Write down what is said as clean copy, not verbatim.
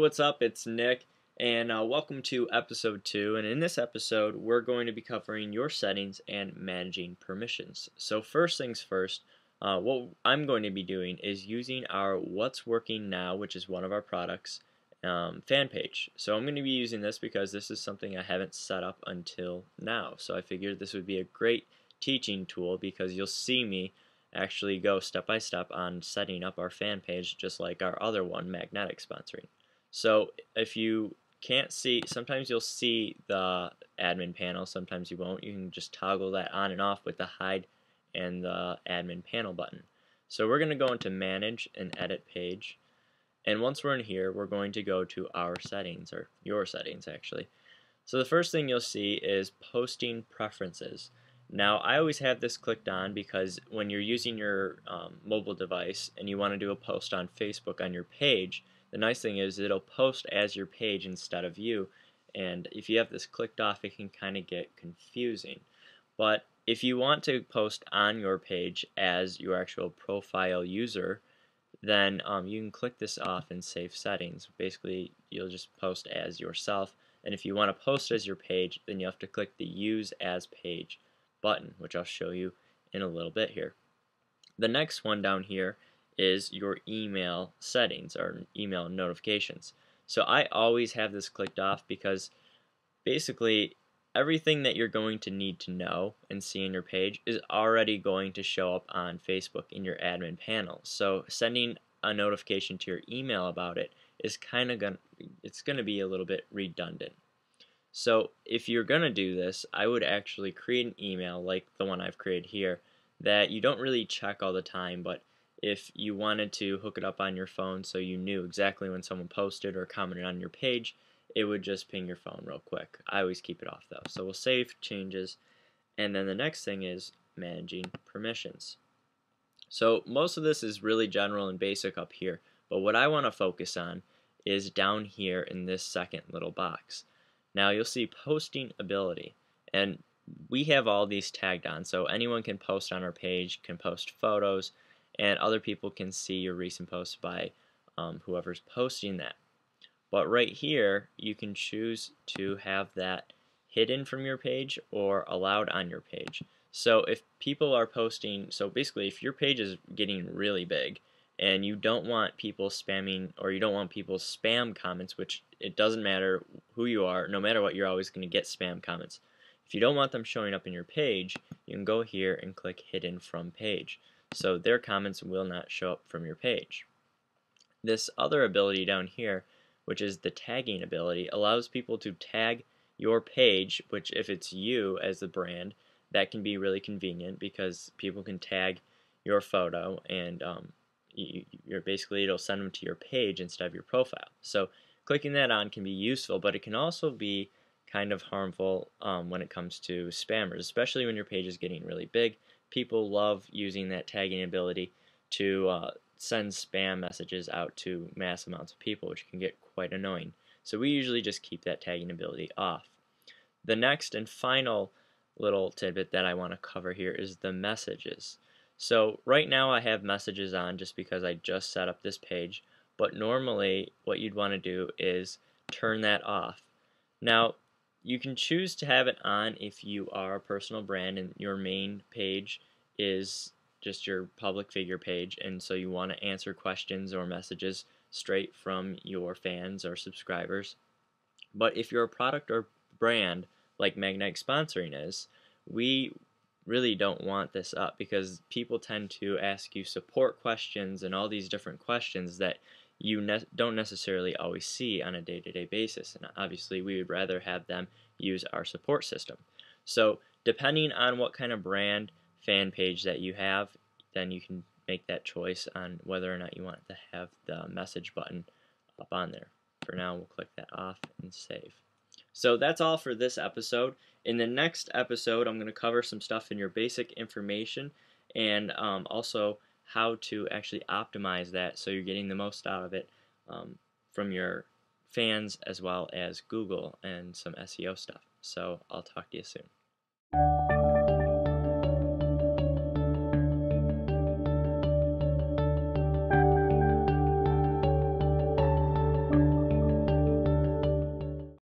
what's up? It's Nick, and welcome to episode 2. And in this episode, we're going to be covering your settings and managing permissions. So, first things first, what I'm going to be doing is using our What's Working Now, which is one of our products, fan page. So, I'm going to be using this because this is something I haven't set up until now. So, I figured this would be a great teaching tool because you'll see me actually go step by step on setting up our fan page, just like our other one, Magnetic Sponsoring. So if you can't see, sometimes you'll see the admin panel, sometimes you won't. You can just toggle that on and off with the hide and the admin panel button. So we're going to go into manage and edit page, and once we're in here, we're going to go to our settings, or your settings actually. So the first thing you'll see is posting preferences. Now, I always have this clicked on because when you're using your mobile device and you want to do a post on Facebook on your page, the nice thing is it'll post as your page instead of you. And if you have this clicked off, it can kind of get confusing. But if you want to post on your page as your actual profile user, then you can click this off in save settings. Basically, you'll just post as yourself. And if you want to post as your page, then you have to click the Use as Page button, which I'll show you in a little bit here. The next one down here is your email settings or email notifications. So I always have this clicked off because basically everything that you're going to need to know and see on your page is already going to show up on Facebook in your admin panel. So sending a notification to your email about it is kind of going to be a little bit redundant. So if you're going to do this, I would actually create an email like the one I've created here that you don't really check all the time, but if you wanted to hook it up on your phone so you knew exactly when someone posted or commented on your page, it would just ping your phone real quick. I always keep it off though. So we'll save changes, and then the next thing is managing permissions. So most of this is really general and basic up here, but what I want to focus on is down here in this second little box. Now you'll see posting ability, and we have all these tagged on, so anyone can post on our page, can post photos, and other people can see your recent posts by whoever's posting that. But right here, you can choose to have that hidden from your page or allowed on your page. So if people are posting, so basically if your page is getting really big and you don't want people spamming, or you don't want people's spam comments, which it doesn't matter who you are, no matter what, you're always going to get spam comments. If you don't want them showing up in your page, you can go here and click hidden from page. So their comments will not show up from your page. This other ability down here, which is the tagging ability, allows people to tag your page, which if it's you as the brand, that can be really convenient because people can tag your photo and you're basically, it'll send them to your page instead of your profile. So clicking that on can be useful, but it can also be kind of harmful when it comes to spammers, especially when your page is getting really big. People love using that tagging ability to send spam messages out to mass amounts of people, which can get quite annoying. So we usually just keep that tagging ability off. The next and final little tidbit that I want to cover here is the messages. So right now I have messages on just because I just set up this page, but normally what you'd want to do is turn that off. Now you can choose to have it on if you are a personal brand and your main page is just your public figure page, and so you want to answer questions or messages straight from your fans or subscribers. But if you're a product or brand like Magnetic Sponsoring is, we really don't want this up because people tend to ask you support questions and all these different questions that you don't necessarily always see on a day-to-day basis, and obviously we would rather have them use our support system. So depending on what kind of brand fan page that you have, then you can make that choice on whether or not you want to have the message button up on there. For now, we'll click that off and save. So that's all for this episode. In the next episode, I'm going to cover some stuff in your basic information and also how to actually optimize that so you're getting the most out of it from your fans as well as Google and some SEO stuff. So I'll talk to you soon.